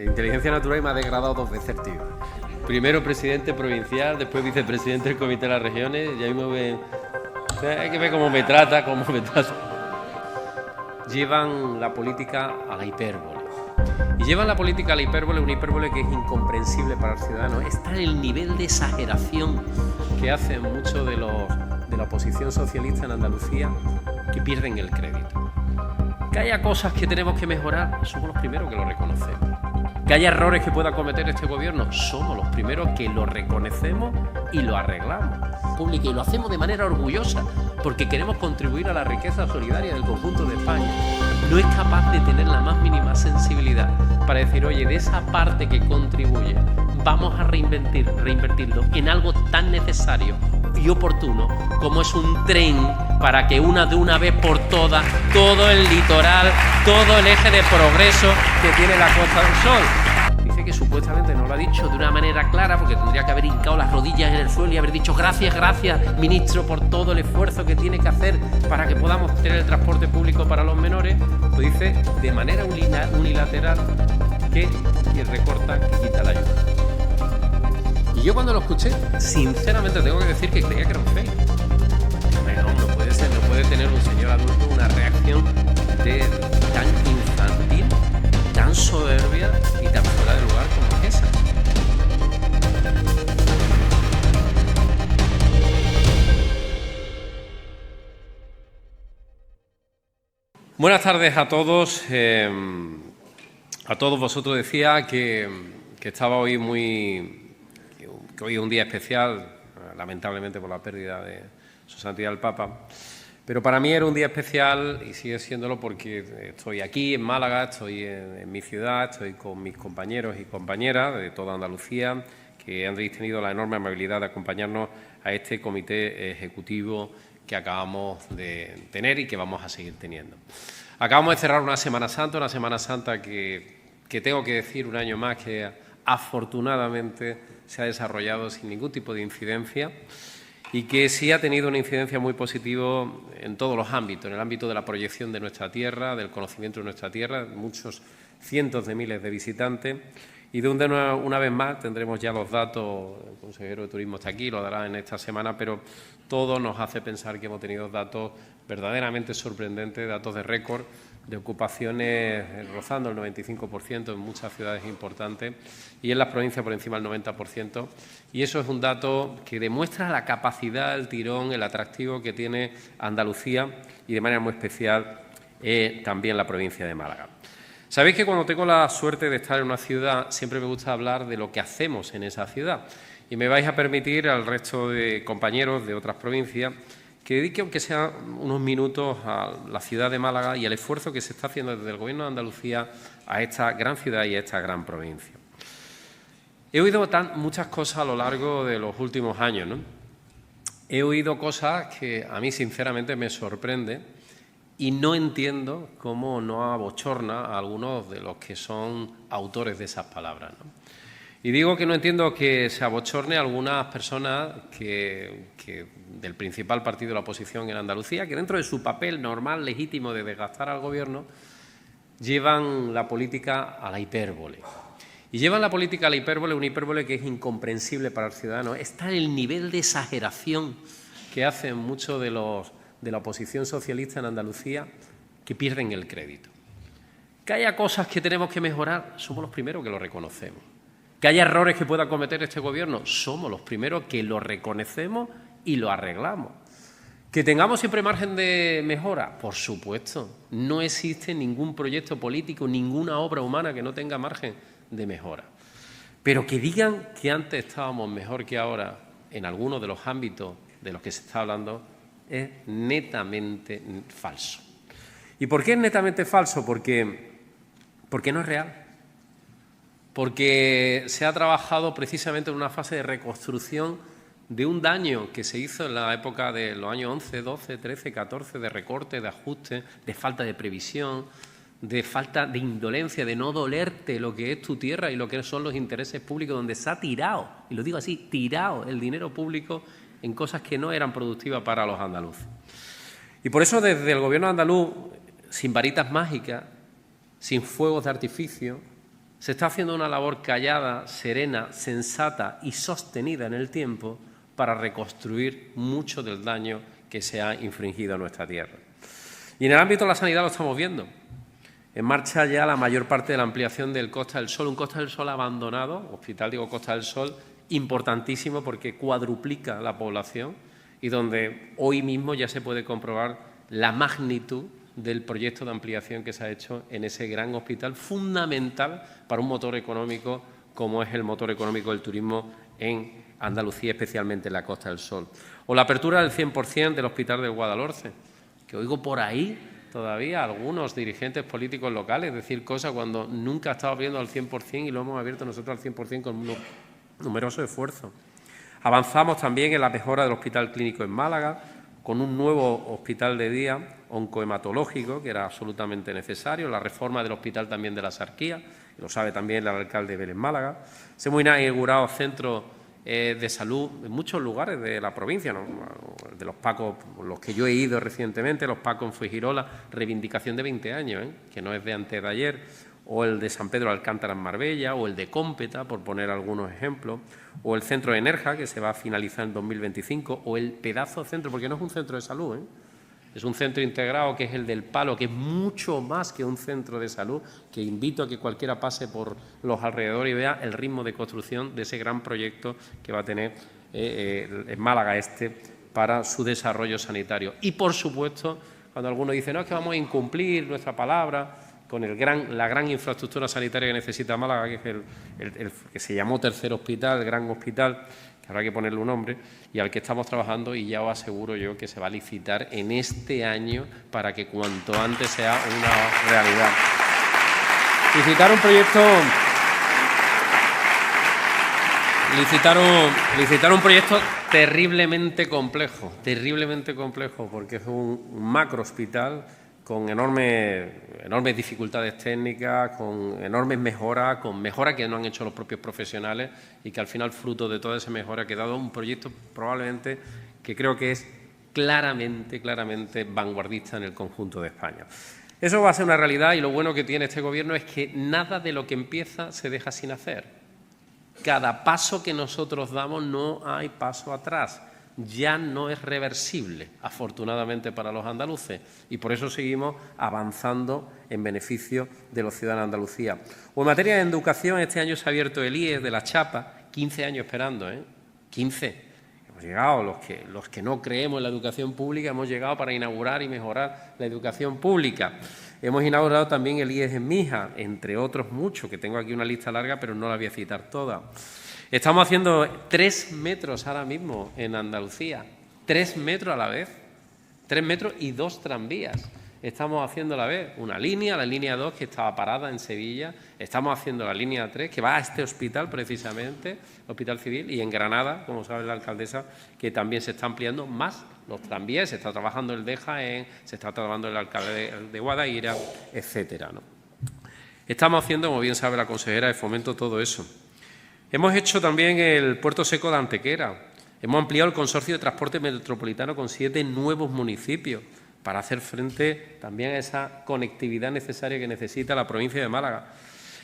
Inteligencia natural y me ha degradado 2 veces, tío. Primero presidente provincial, después vicepresidente del Comité de las Regiones, y ahí me ve... O sea, hay que ver cómo me trata, Llevan la política a la hipérbole. Y llevan la política a la hipérbole, una hipérbole que es incomprensible para el ciudadano. Está en el nivel de exageración que hacen muchos de la oposición socialista en Andalucía, que pierden el crédito. Que haya cosas que tenemos que mejorar, somos los primeros que lo reconocemos. Que haya errores que pueda cometer este gobierno, somos los primeros que lo reconocemos y lo arreglamos. Pública, y lo hacemos de manera orgullosa, porque queremos contribuir a la riqueza solidaria del conjunto de España. No es capaz de tener la más mínima sensibilidad para decir, oye, de esa parte que contribuye, vamos a reinvertirlo en algo tan necesario y oportuno como es un tren para que de una vez por todas, todo el litoral, todo el eje de progreso que tiene la Costa del Sol. Dice que supuestamente no lo ha dicho de una manera clara, porque tendría que haber hincado las rodillas en el suelo y haber dicho gracias, ministro, por todo el esfuerzo que tiene que hacer para que podamos tener el transporte público para los menores. Pues dice de manera unilateral que recorta, que quita la ayuda. Y yo cuando lo escuché, sinceramente tengo que decir que creía que era un fake. No puede ser, no puede tener un señor adulto una reacción tan infantil, tan soberbia y tan fuera de lugar como esa. Buenas tardes a todos. A todos vosotros decía que estaba hoy que hoy es un día especial, lamentablemente por la pérdida de Su Santidad el Papa. Pero para mí era un día especial y sigue siéndolo porque estoy aquí en Málaga, estoy en mi ciudad, estoy con mis compañeros y compañeras de toda Andalucía, que han tenido la enorme amabilidad de acompañarnos a este comité ejecutivo que acabamos de tener y que vamos a seguir teniendo. Acabamos de cerrar una Semana Santa que tengo que decir un año más que afortunadamente se ha desarrollado sin ningún tipo de incidencia y que sí ha tenido una incidencia muy positiva en todos los ámbitos, en el ámbito de la proyección de nuestra tierra, del conocimiento de nuestra tierra, muchos cientos de miles de visitantes, y de una vez más tendremos ya los datos, el consejero de Turismo está aquí, lo dará en esta semana, pero todo nos hace pensar que hemos tenido datos verdaderamente sorprendentes, datos de récord, de ocupaciones rozando el 95% en muchas ciudades importantes y en las provincias por encima del 90%. Y eso es un dato que demuestra la capacidad, el tirón, el atractivo que tiene Andalucía y de manera muy especial también la provincia de Málaga. Sabéis que cuando tengo la suerte de estar en una ciudad siempre me gusta hablar de lo que hacemos en esa ciudad. Y me vais a permitir al resto de compañeros de otras provincias que dedique, aunque sea unos minutos, a la ciudad de Málaga y al esfuerzo que se está haciendo desde el Gobierno de Andalucía a esta gran ciudad y a esta gran provincia. He oído muchas cosas a lo largo de los últimos años, ¿no? He oído cosas que a mí sinceramente me sorprenden y no entiendo cómo no abochorna a algunos de los que son autores de esas palabras, ¿no? Y digo que no entiendo que se abochorne a algunas personas que del principal partido de la oposición en Andalucía, que dentro de su papel normal, legítimo de desgastar al Gobierno, llevan la política a la hipérbole. Y llevan la política a la hipérbole, una hipérbole que es incomprensible para el ciudadano. Está en el nivel de exageración que hacen muchos de la oposición socialista en Andalucía, que pierden el crédito. Que haya cosas que tenemos que mejorar, somos los primeros que lo reconocemos. Que haya errores que pueda cometer este Gobierno, somos los primeros que lo reconocemos y lo arreglamos. ¿Que tengamos siempre margen de mejora? Por supuesto. No existe ningún proyecto político, ninguna obra humana que no tenga margen de mejora. Pero que digan que antes estábamos mejor que ahora en algunos de los ámbitos de los que se está hablando es netamente falso. ¿Y por qué es netamente falso? Porque no es real. Porque se ha trabajado precisamente en una fase de reconstrucción de un daño que se hizo en la época de los años 11, 12, 13, 14, de recorte, de ajuste, de falta de previsión, de falta de indolencia, de no dolerte lo que es tu tierra y lo que son los intereses públicos, donde se ha tirado, y lo digo así, tirado el dinero público en cosas que no eran productivas para los andaluces. Y por eso desde el Gobierno andaluz, sin varitas mágicas, sin fuegos de artificio, Se está haciendo una labor callada, serena, sensata y sostenida en el tiempo para reconstruir mucho del daño que se ha infringido a nuestra tierra. Y en el ámbito de la sanidad lo estamos viendo. En marcha ya la mayor parte de la ampliación del Costa del Sol, un Costa del Sol abandonado, hospital, digo Costa del Sol, importantísimo porque cuadruplica la población y donde hoy mismo ya se puede comprobar la magnitud del proyecto de ampliación que se ha hecho en ese gran hospital, fundamental para un motor económico como es el motor económico del turismo en Andalucía, especialmente en la Costa del Sol. O la apertura del 100% del Hospital de Guadalhorce, que oigo por ahí todavía algunos dirigentes políticos locales decir cosas cuando nunca ha estado abriendo al 100% y lo hemos abierto nosotros al 100% con un numeroso esfuerzo. Avanzamos también en la mejora del Hospital Clínico en Málaga, con un nuevo hospital de día oncohematológico, que era absolutamente necesario, la reforma del hospital también de la Sarquía, lo sabe también el alcalde Vélez Málaga. Se hemos inaugurado centros de salud en muchos lugares de la provincia, ¿no? De los PACos, los que yo he ido recientemente, los PACos en Fuengirola, reivindicación de 20 años, que no es de antes de ayer, o el de San Pedro de Alcántara en Marbella, o el de Cómpeta, por poner algunos ejemplos, o el centro de Nerja, que se va a finalizar en 2025, o el pedazo de centro, porque no es un centro de salud, es un centro integrado que es el del Palo, que es mucho más que un centro de salud, que invito a que cualquiera pase por los alrededores y vea el ritmo de construcción de ese gran proyecto que va a tener en Málaga para su desarrollo sanitario. Y, por supuesto, cuando algunos dicen, no, es que vamos a incumplir nuestra palabra, con la gran infraestructura sanitaria que necesita Málaga, que es el que se llamó tercer hospital, el gran hospital, que habrá que ponerle un nombre, y al que estamos trabajando, y ya os aseguro yo que se va a licitar en este año para que cuanto antes sea una realidad. Licitar un proyecto terriblemente complejo, porque es un macro hospital con enormes dificultades técnicas, con enormes mejoras, con mejoras que no han hecho los propios profesionales y que al final, fruto de toda esa mejora, ha quedado un proyecto probablemente que creo que es claramente vanguardista en el conjunto de España. Eso va a ser una realidad y lo bueno que tiene este Gobierno es que nada de lo que empieza se deja sin hacer. Cada paso que nosotros damos no hay paso atrás. Ya no es reversible, afortunadamente para los andaluces, y por eso seguimos avanzando en beneficio de los ciudadanos de Andalucía. O en materia de educación, este año se ha abierto el IES de La Chapa, 15 años esperando, 15. Hemos llegado, los que no creemos en la educación pública, hemos llegado para inaugurar y mejorar la educación pública. Hemos inaugurado también el IES en Mija, entre otros muchos, que tengo aquí una lista larga, pero no la voy a citar toda. Estamos haciendo 3 metros ahora mismo en Andalucía, 3 metros a la vez, 3 metros y 2 tranvías. Estamos haciendo a la vez una línea, la línea 2 que estaba parada en Sevilla, estamos haciendo la línea 3 que va a este hospital precisamente, Hospital Civil, y en Granada, como sabe la alcaldesa, que también se está ampliando más los tranvías, se está trabajando el de Jaén, se está trabajando el alcalde de Guadaira, etcétera, ¿no? Estamos haciendo, como bien sabe la consejera de Fomento, todo eso. Hemos hecho también el puerto seco de Antequera. Hemos ampliado el consorcio de transporte metropolitano con 7 nuevos municipios para hacer frente también a esa conectividad necesaria que necesita la provincia de Málaga.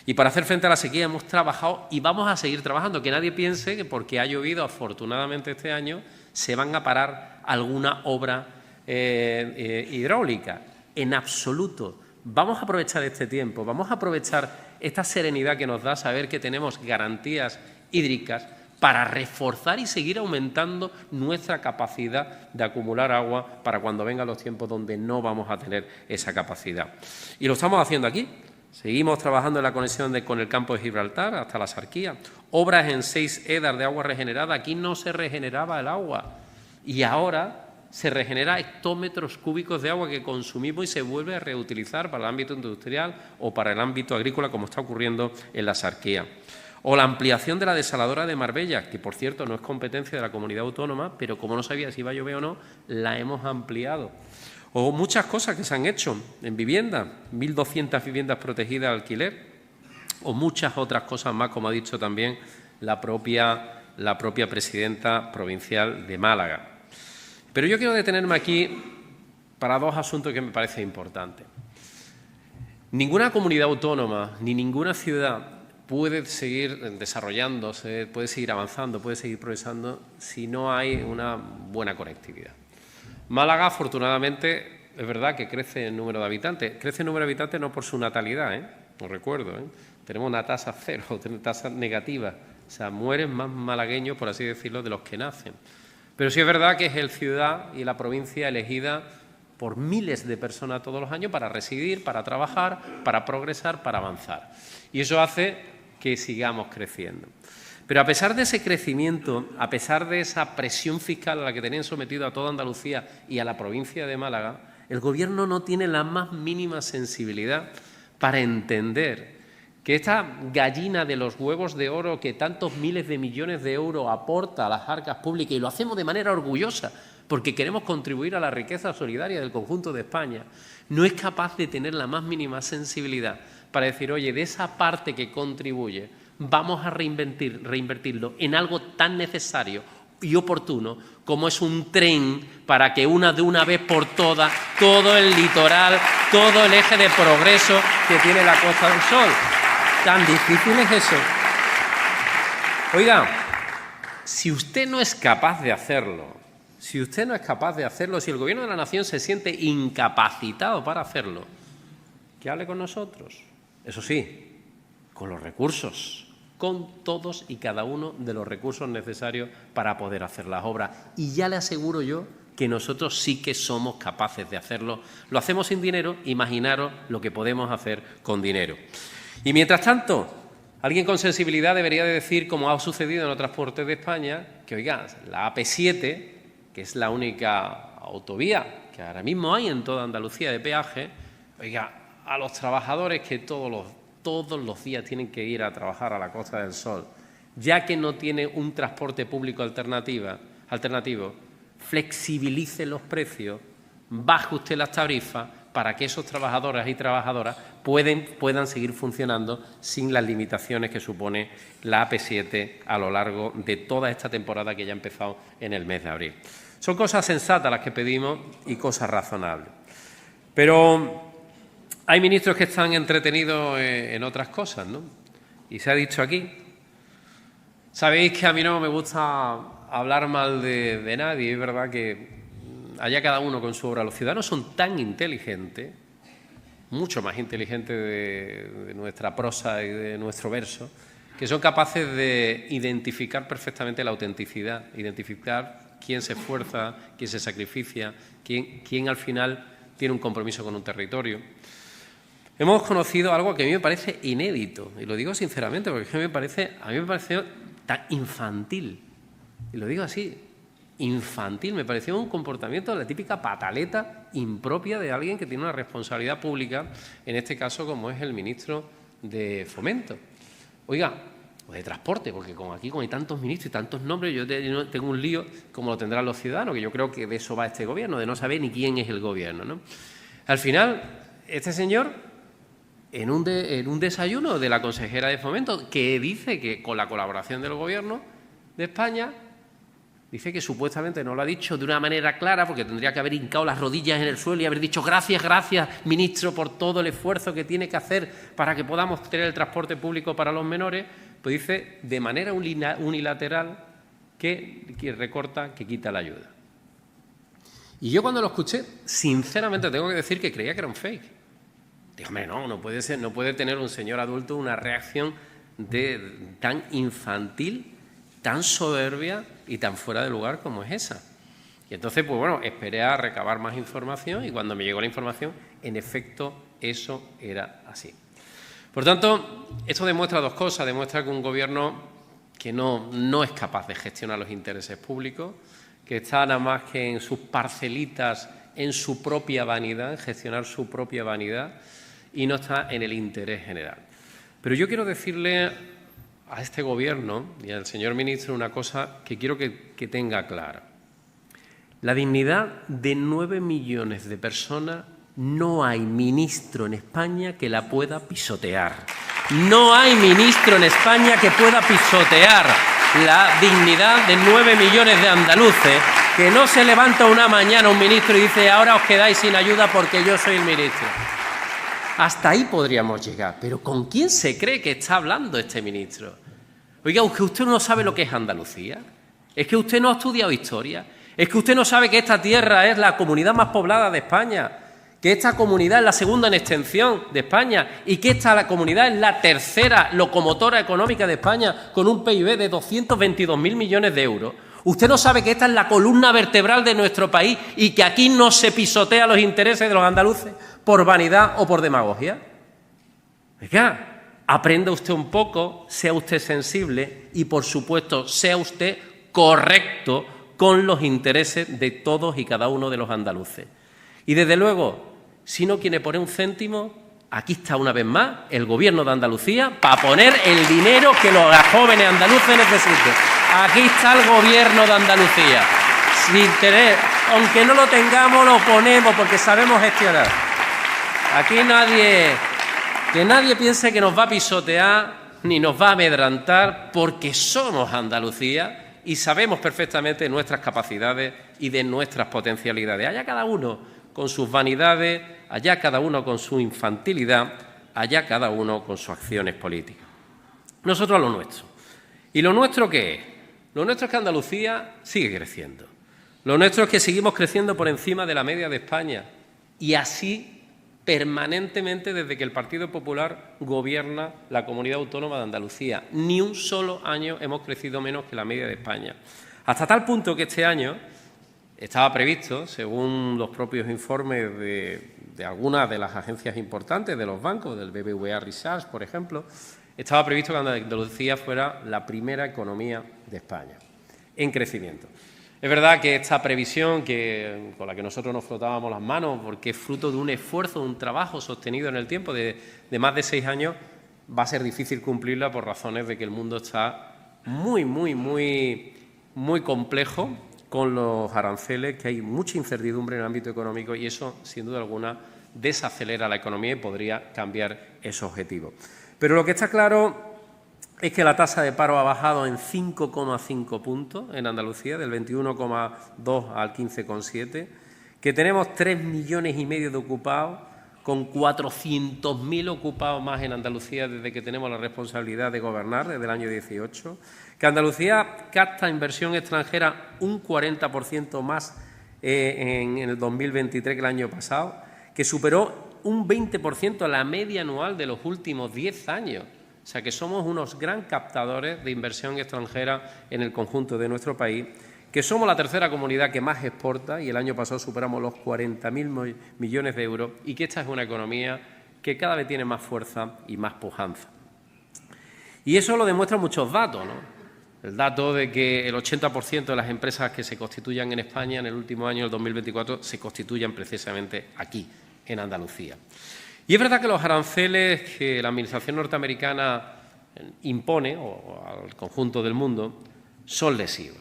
Y para hacer frente a la sequía hemos trabajado y vamos a seguir trabajando. Que nadie piense que porque ha llovido afortunadamente este año se van a parar alguna obra hidráulica. En absoluto. Vamos a aprovechar este tiempo, vamos a aprovechar esta serenidad que nos da saber que tenemos garantías hídricas para reforzar y seguir aumentando nuestra capacidad de acumular agua para cuando vengan los tiempos donde no vamos a tener esa capacidad. Y lo estamos haciendo aquí. Seguimos trabajando en la conexión con el campo de Gibraltar hasta la Sarquía. Obras en 6 EDAR de agua regenerada. Aquí no se regeneraba el agua y ahora se regenera hectómetros cúbicos de agua que consumimos y se vuelve a reutilizar para el ámbito industrial o para el ámbito agrícola, como está ocurriendo en la Sarquía. O la ampliación de la desaladora de Marbella, que por cierto no es competencia de la comunidad autónoma, pero como no sabía si iba a llover o no, la hemos ampliado. O muchas cosas que se han hecho en vivienda, 1.200 viviendas protegidas de alquiler, o muchas otras cosas más, como ha dicho también la propia presidenta provincial de Málaga. Pero yo quiero detenerme aquí para 2 asuntos que me parecen importantes. Ninguna comunidad autónoma ni ninguna ciudad puede seguir desarrollándose, puede seguir avanzando, puede seguir progresando si no hay una buena conectividad. Málaga, afortunadamente, es verdad que crece el número de habitantes. Crece el número de habitantes no por su natalidad, os recuerdo, tenemos una tasa cero, tasa negativa. O sea, mueren más malagueños, por así decirlo, de los que nacen. Pero sí es verdad que es el ciudad y la provincia elegida por miles de personas todos los años para residir, para trabajar, para progresar, para avanzar. Y eso hace que sigamos creciendo. Pero a pesar de ese crecimiento, a pesar de esa presión fiscal a la que tenían sometido a toda Andalucía y a la provincia de Málaga, el Gobierno no tiene la más mínima sensibilidad para entender que esta gallina de los huevos de oro que tantos miles de millones de euros aporta a las arcas públicas, y lo hacemos de manera orgullosa porque queremos contribuir a la riqueza solidaria del conjunto de España, no es capaz de tener la más mínima sensibilidad para decir, oye, de esa parte que contribuye, vamos a reinvertirlo en algo tan necesario y oportuno como es un tren para que de una vez por todas todo el litoral, todo el eje de progreso que tiene la Costa del Sol. ¿Tan difícil es eso? Oiga, si usted no es capaz de hacerlo, si el Gobierno de la Nación se siente incapacitado para hacerlo, que hable con nosotros. Eso sí, con los recursos, con todos y cada uno de los recursos necesarios para poder hacer las obras. Y ya le aseguro yo que nosotros sí que somos capaces de hacerlo. Lo hacemos sin dinero, imaginaros lo que podemos hacer con dinero. Y mientras tanto, alguien con sensibilidad debería de decir, como ha sucedido en otras partes de España, que oiga, la AP7, que es la única autovía que ahora mismo hay en toda Andalucía de peaje, oiga, a los trabajadores que todos los días tienen que ir a trabajar a la Costa del Sol, ya que no tiene un transporte público alternativo, flexibilice los precios, baje usted las tarifas para que esos trabajadores y trabajadoras puedan seguir funcionando sin las limitaciones que supone la AP7 a lo largo de toda esta temporada que ya ha empezado en el mes de abril. Son cosas sensatas las que pedimos y cosas razonables. Pero hay ministros que están entretenidos en otras cosas, ¿no? Y se ha dicho aquí. Sabéis que a mí no me gusta hablar mal de nadie, es verdad que allá cada uno con su obra. Los ciudadanos son tan inteligentes, mucho más inteligentes de nuestra prosa y de nuestro verso, que son capaces de identificar perfectamente la autenticidad, identificar quién se esfuerza, quién se sacrifica, quién al final tiene un compromiso con un territorio. Hemos conocido algo que a mí me parece inédito, y lo digo sinceramente, porque a mí me pareció tan infantil, y lo digo así, infantil, me pareció un comportamiento de la típica pataleta impropia de alguien que tiene una responsabilidad pública, en este caso como es el ministro de Fomento. Oiga, o de Transporte, porque como aquí como hay tantos ministros y tantos nombres, yo tengo un lío como lo tendrán los ciudadanos, que yo creo que de eso va este gobierno, de no saber ni quién es el gobierno, ¿no? Al final, este señor, en un desayuno de la consejera de Fomento, que dice que con la colaboración del Gobierno de España, dice que supuestamente no lo ha dicho de una manera clara, porque tendría que haber hincado las rodillas en el suelo y haber dicho gracias, ministro, por todo el esfuerzo que tiene que hacer para que podamos tener el transporte público para los menores. Pues dice de manera unilateral que recorta, que quita la ayuda. Y yo cuando lo escuché, sinceramente tengo que decir que creía que era un fake. Digo, hombre, no puede ser, no puede tener un señor adulto una reacción tan infantil, tan soberbia y tan fuera de lugar como es esa. Y entonces, pues bueno, esperé a recabar más información y cuando me llegó la información, en efecto, eso era así. Por tanto, esto demuestra dos cosas. Demuestra que un gobierno que no es capaz de gestionar los intereses públicos, que está nada más que en sus parcelitas, en su propia vanidad, en gestionar su propia vanidad, y no está en el interés general. Pero yo quiero decirle a este Gobierno y al señor ministro una cosa que quiero que tenga clara. La dignidad de 9 millones de personas, no hay ministro en España que la pueda pisotear. No hay ministro en España que pueda pisotear la dignidad de 9 millones de andaluces, que no se levanta una mañana un ministro y dice ahora os quedáis sin ayuda porque yo soy el ministro. Hasta ahí podríamos llegar. Pero ¿con quién se cree que está hablando este ministro? Oiga, ¿es que usted no sabe lo que es Andalucía? ¿Es que usted no ha estudiado historia? ¿Es que usted no sabe que esta tierra es la comunidad más poblada de España? Que esta comunidad es la segunda en extensión de España y que esta comunidad es la tercera locomotora económica de España con un PIB de 222.000 millones de euros. ¿Usted no sabe que esta es la columna vertebral de nuestro país y que aquí no se pisotea los intereses de los andaluces por vanidad o por demagogia? Oiga, aprenda usted un poco, sea usted sensible y, por supuesto, sea usted correcto con los intereses de todos y cada uno de los andaluces. Y, desde luego, si no quiere poner un céntimo, aquí está una vez más el Gobierno de Andalucía para poner el dinero que los jóvenes andaluces necesiten. Aquí está el Gobierno de Andalucía. Sin tener, aunque no lo tengamos, lo ponemos porque sabemos gestionar. Aquí que nadie piense que nos va a pisotear ni nos va a amedrentar porque somos Andalucía y sabemos perfectamente de nuestras capacidades y de nuestras potencialidades. Allá cada uno con sus vanidades, allá cada uno con su infantilidad, allá cada uno con sus acciones políticas. Nosotros lo nuestro. ¿Y lo nuestro qué es? Lo nuestro es que Andalucía sigue creciendo. Lo nuestro es que seguimos creciendo por encima de la media de España y así permanentemente desde que el Partido Popular gobierna la Comunidad Autónoma de Andalucía. Ni un solo año hemos crecido menos que la media de España. Hasta tal punto que este año estaba previsto, según los propios informes de algunas de las agencias importantes, de los bancos, del BBVA Research, por ejemplo, estaba previsto que Andalucía fuera la primera economía de España en crecimiento. Es verdad que esta previsión con la que nosotros nos frotábamos las manos, porque es fruto de un esfuerzo, de un trabajo sostenido en el tiempo de más de 6 años, va a ser difícil cumplirla por razones de que el mundo está muy complejo con los aranceles, que hay mucha incertidumbre en el ámbito económico y eso, sin duda alguna, desacelera la economía y podría cambiar ese objetivo. Pero lo que está claro es que la tasa de paro ha bajado en 5,5 puntos en Andalucía, del 21,2 al 15,7, que tenemos 3,5 millones de ocupados, con 400.000 ocupados más en Andalucía desde que tenemos la responsabilidad de gobernar, desde el año 18, que Andalucía capta inversión extranjera un 40% más en el 2023 que el año pasado, que superó un 20% la media anual de los últimos 10 años. O sea, que somos unos gran captadores de inversión extranjera en el conjunto de nuestro país, que somos la tercera comunidad que más exporta y el año pasado superamos los 40.000 millones de euros y que esta es una economía que cada vez tiene más fuerza y más pujanza. Y eso lo demuestran muchos datos, ¿no? El dato de que el 80% de las empresas que se constituyan en España en el último año, el 2024, se constituyan precisamente aquí, en Andalucía. Y es verdad que los aranceles que la Administración norteamericana impone al conjunto del mundo son lesivos.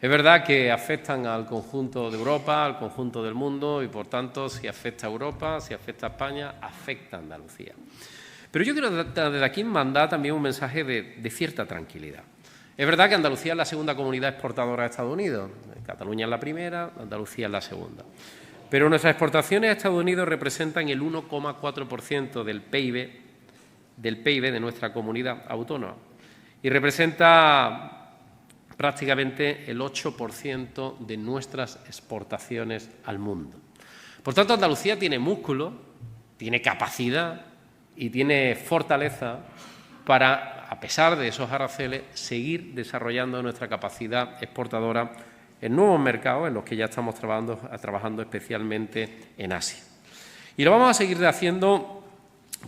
Es verdad que afectan al conjunto de Europa, al conjunto del mundo y, por tanto, si afecta a Europa, si afecta a España, afecta a Andalucía. Pero yo quiero desde aquí mandar también un mensaje de cierta tranquilidad. Es verdad que Andalucía es la segunda comunidad exportadora de Estados Unidos. Cataluña es la primera, Andalucía es la segunda. Pero nuestras exportaciones a Estados Unidos representan el 1,4% del PIB de nuestra comunidad autónoma y representa prácticamente el 8% de nuestras exportaciones al mundo. Por tanto, Andalucía tiene músculo, tiene capacidad y tiene fortaleza para, a pesar de esos aranceles, seguir desarrollando nuestra capacidad exportadora en nuevos mercados en los que ya estamos trabajando especialmente en Asia. Y lo vamos a seguir haciendo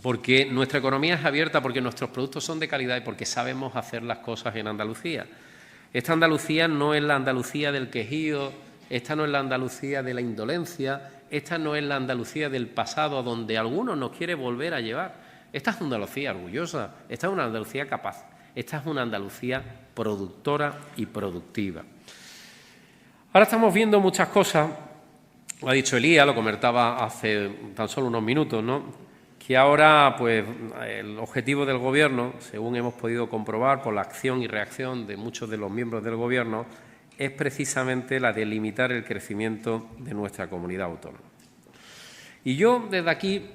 porque nuestra economía es abierta, porque nuestros productos son de calidad y porque sabemos hacer las cosas en Andalucía. Esta Andalucía no es la Andalucía del quejío, esta no es la Andalucía de la indolencia, esta no es la Andalucía del pasado a donde algunos nos quiere volver a llevar. Esta es una Andalucía orgullosa, esta es una Andalucía capaz, esta es una Andalucía productora y productiva. Ahora estamos viendo muchas cosas, lo ha dicho Elías, lo comentaba hace tan solo unos minutos, ¿no? Que ahora, pues, el objetivo del Gobierno, según hemos podido comprobar por la acción y reacción de muchos de los miembros del Gobierno, es precisamente la de limitar el crecimiento de nuestra comunidad autónoma. Y yo, desde aquí,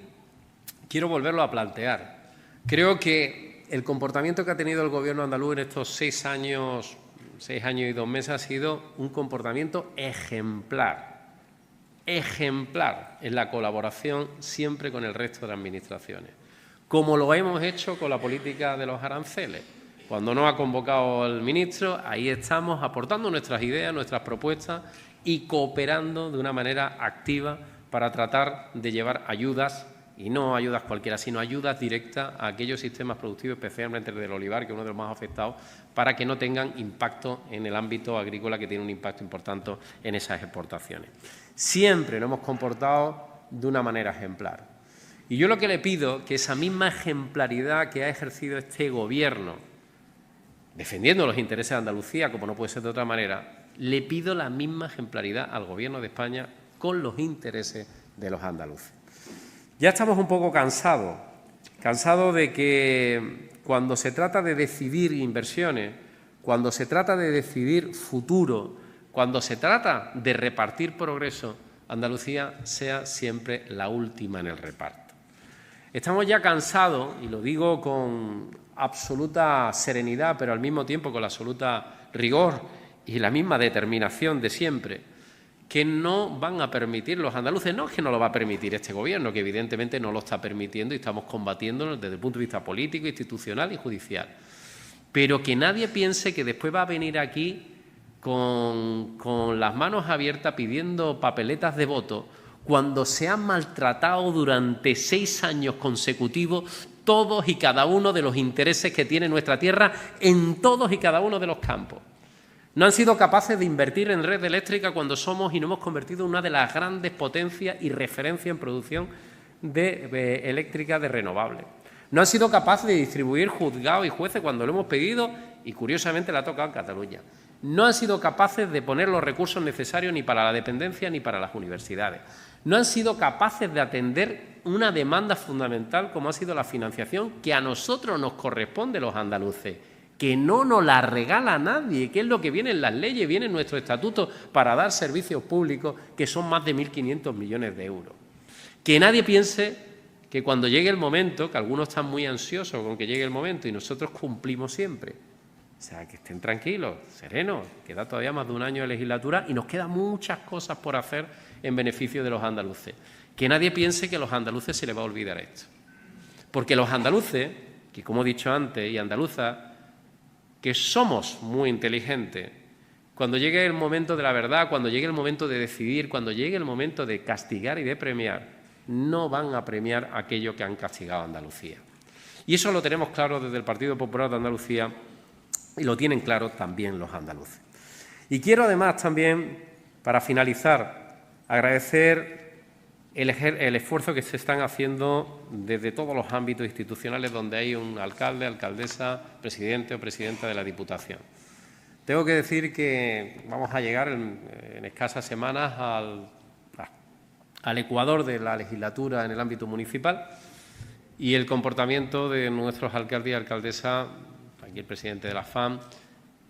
quiero volverlo a plantear. Creo que el comportamiento que ha tenido el Gobierno andaluz en estos 6 años y 2 meses ha sido un comportamiento ejemplar en la colaboración siempre con el resto de administraciones, como lo hemos hecho con la política de los aranceles. Cuando nos ha convocado el ministro, ahí estamos aportando nuestras ideas, nuestras propuestas y cooperando de una manera activa para tratar de llevar ayudas, y no ayudas cualquiera, sino ayudas directas a aquellos sistemas productivos, especialmente el del olivar, que es uno de los más afectados, para que no tengan impacto en el ámbito agrícola, que tiene un impacto importante en esas exportaciones. Siempre nos hemos comportado de una manera ejemplar. Y yo lo que le pido, que esa misma ejemplaridad que ha ejercido este Gobierno, defendiendo los intereses de Andalucía, como no puede ser de otra manera, le pido la misma ejemplaridad al Gobierno de España con los intereses de los andaluces. Ya estamos un poco cansados de que cuando se trata de decidir inversiones, cuando se trata de decidir futuro, cuando se trata de repartir progreso, Andalucía sea siempre la última en el reparto. Estamos ya cansados, y lo digo con absoluta serenidad, pero al mismo tiempo con la absoluta rigor y la misma determinación de siempre, que no van a permitir los andaluces, no es que no lo va a permitir este Gobierno, que evidentemente no lo está permitiendo y estamos combatiéndolo desde el punto de vista político, institucional y judicial, pero que nadie piense que después va a venir aquí con las manos abiertas pidiendo papeletas de voto cuando se han maltratado durante 6 años consecutivos todos y cada uno de los intereses que tiene nuestra tierra en todos y cada uno de los campos. No han sido capaces de invertir en red eléctrica cuando somos y nos hemos convertido en una de las grandes potencias y referencias en producción eléctrica de renovables. No han sido capaces de distribuir juzgados y jueces cuando lo hemos pedido y, curiosamente, le ha tocado en Cataluña. No han sido capaces de poner los recursos necesarios ni para la dependencia ni para las universidades. No han sido capaces de atender una demanda fundamental como ha sido la financiación que a nosotros nos corresponde, los andaluces, que no nos la regala nadie, que es lo que viene en las leyes, viene en nuestro estatuto para dar servicios públicos, que son más de 1.500 millones de euros. Que nadie piense que cuando llegue el momento, que algunos están muy ansiosos con que llegue el momento y nosotros cumplimos siempre. O sea, que estén tranquilos, serenos, queda todavía más de un año de legislatura y nos quedan muchas cosas por hacer en beneficio de los andaluces. Que nadie piense que a los andaluces se les va a olvidar esto. Porque los andaluces, que como he dicho antes, y andaluzas, que somos muy inteligentes, cuando llegue el momento de la verdad, cuando llegue el momento de decidir, cuando llegue el momento de castigar y de premiar, no van a premiar aquello que han castigado a Andalucía. Y eso lo tenemos claro desde el Partido Popular de Andalucía y lo tienen claro también los andaluces. Y quiero además también, para finalizar, agradecer el esfuerzo que se están haciendo desde todos los ámbitos institucionales donde hay un alcalde, alcaldesa, presidente o presidenta de la Diputación. Tengo que decir que vamos a llegar en escasas semanas al ecuador de la legislatura en el ámbito municipal y el comportamiento de nuestros alcaldes y alcaldesas, aquí el presidente de la FAM,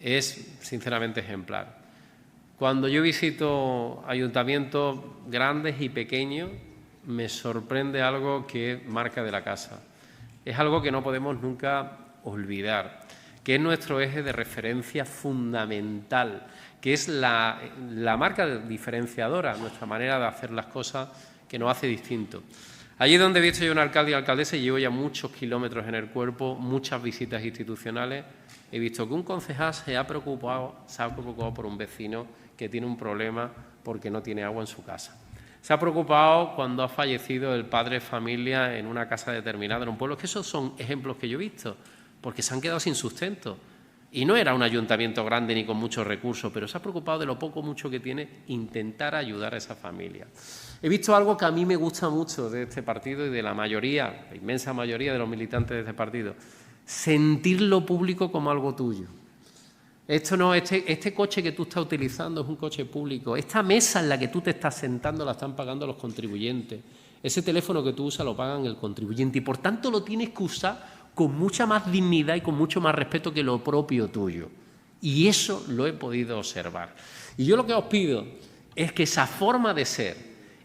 es sinceramente ejemplar. Cuando yo visito ayuntamientos grandes y pequeños, me sorprende algo que es marca de la casa. Es algo que no podemos nunca olvidar, que es nuestro eje de referencia fundamental, que es la marca diferenciadora, nuestra manera de hacer las cosas que nos hace distinto. Allí donde he visto yo un alcalde y alcaldesa y llevo ya muchos kilómetros en el cuerpo, muchas visitas institucionales, he visto que un concejal se ha preocupado por un vecino que tiene un problema porque no tiene agua en su casa. Se ha preocupado cuando ha fallecido el padre de familia en una casa determinada en un pueblo. Es que esos son ejemplos que yo he visto, porque se han quedado sin sustento. Y no era un ayuntamiento grande ni con muchos recursos, pero se ha preocupado de lo poco o mucho que tiene, intentar ayudar a esa familia. He visto algo que a mí me gusta mucho de este partido y de la mayoría, la inmensa mayoría de los militantes de este partido, sentir lo público como algo tuyo. Esto no, este coche que tú estás utilizando es un coche público. Esta mesa en la que tú te estás sentando la están pagando los contribuyentes. Ese teléfono que tú usas lo pagan el contribuyente y, por tanto, lo tienes que usar con mucha más dignidad y con mucho más respeto que lo propio tuyo. Y eso lo he podido observar. Y yo lo que os pido es que esa forma de ser,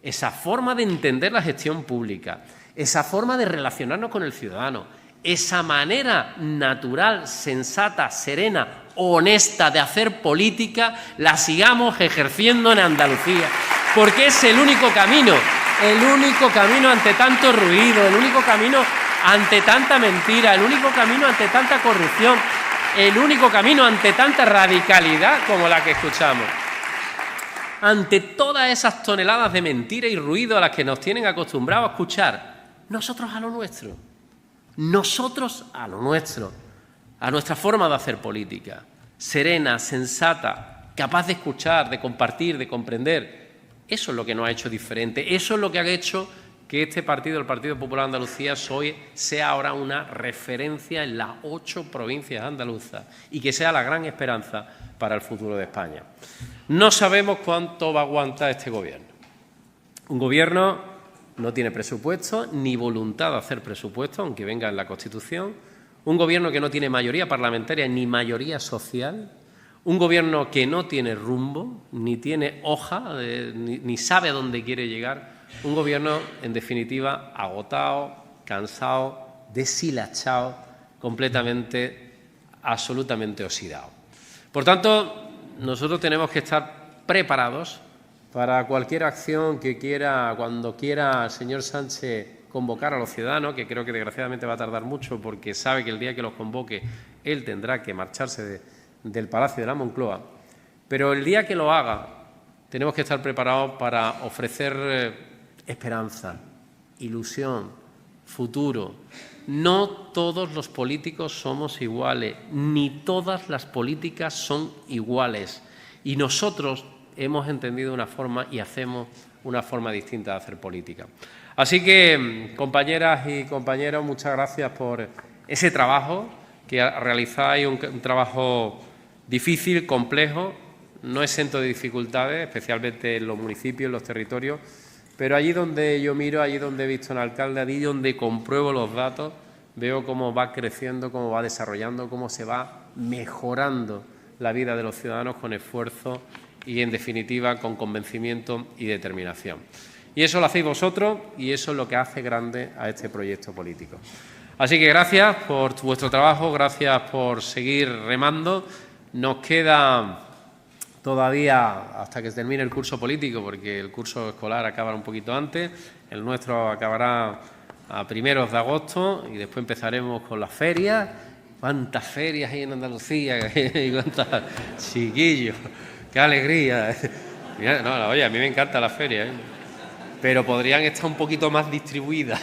esa forma de entender la gestión pública, esa forma de relacionarnos con el ciudadano, esa manera natural, sensata, serena, honesta de hacer política, la sigamos ejerciendo en Andalucía, porque es el único camino ante tanto ruido, el único camino ante tanta mentira, el único camino ante tanta corrupción, el único camino ante tanta radicalidad como la que escuchamos. Ante todas esas toneladas de mentira y ruido a las que nos tienen acostumbrados a escuchar, nosotros a lo nuestro, a nuestra forma de hacer política, serena, sensata, capaz de escuchar, de compartir, de comprender. Eso es lo que nos ha hecho diferente, eso es lo que ha hecho que este partido, el Partido Popular de Andalucía, sea ahora una referencia en las 8 provincias andaluzas y que sea la gran esperanza para el futuro de España. No sabemos cuánto va a aguantar este gobierno. Un gobierno no tiene presupuesto ni voluntad de hacer presupuesto, aunque venga en la Constitución. Un gobierno que no tiene mayoría parlamentaria ni mayoría social. Un gobierno que no tiene rumbo, ni tiene hoja, ni sabe a dónde quiere llegar. Un gobierno, en definitiva, agotado, cansado, deshilachado, completamente, absolutamente oxidado. Por tanto, nosotros tenemos que estar preparados para cualquier acción que quiera, cuando quiera el señor Sánchez convocar a los ciudadanos, que creo que desgraciadamente va a tardar mucho porque sabe que el día que los convoque él tendrá que marcharse del Palacio de la Moncloa, pero el día que lo haga tenemos que estar preparados para ofrecer esperanza, ilusión, futuro. No todos los políticos somos iguales, ni todas las políticas son iguales. Y nosotros hemos entendido una forma y hacemos una forma distinta de hacer política. Así que, compañeras y compañeros, muchas gracias por ese trabajo que realizáis, un trabajo difícil, complejo, no exento de dificultades, especialmente en los municipios, en los territorios, pero allí donde yo miro, allí donde he visto al alcalde, allí donde compruebo los datos, veo cómo va creciendo, cómo va desarrollando, cómo se va mejorando la vida de los ciudadanos con esfuerzo y, en definitiva, con convencimiento y determinación. Y eso lo hacéis vosotros y eso es lo que hace grande a este proyecto político. Así que gracias por vuestro trabajo, gracias por seguir remando. Nos queda todavía hasta que se termine el curso político, porque el curso escolar acaba un poquito antes, el nuestro acabará a primeros de agosto y después empezaremos con las ferias. ¿Cuántas ferias hay en Andalucía? Y cuántas chiquillos, qué alegría. No, oye, a mí me encanta la feria, pero podrían estar un poquito más distribuidas.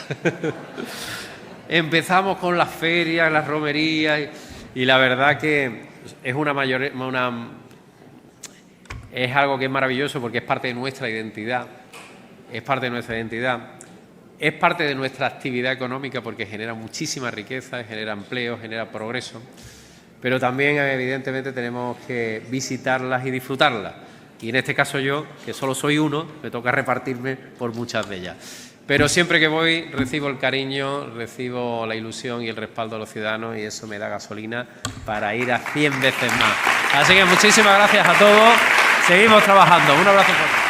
Empezamos con las ferias, las romerías y la verdad que es es algo que es maravilloso porque es parte de nuestra identidad, es parte de nuestra actividad económica porque genera muchísima riqueza, genera empleo, genera progreso, pero también evidentemente tenemos que visitarlas y disfrutarlas. Y en este caso yo, que solo soy uno, me toca repartirme por muchas de ellas. Pero siempre que voy recibo el cariño, recibo la ilusión y el respaldo de los ciudadanos y eso me da gasolina para ir a 100 veces más. Así que muchísimas gracias a todos. Seguimos trabajando. Un abrazo fuerte.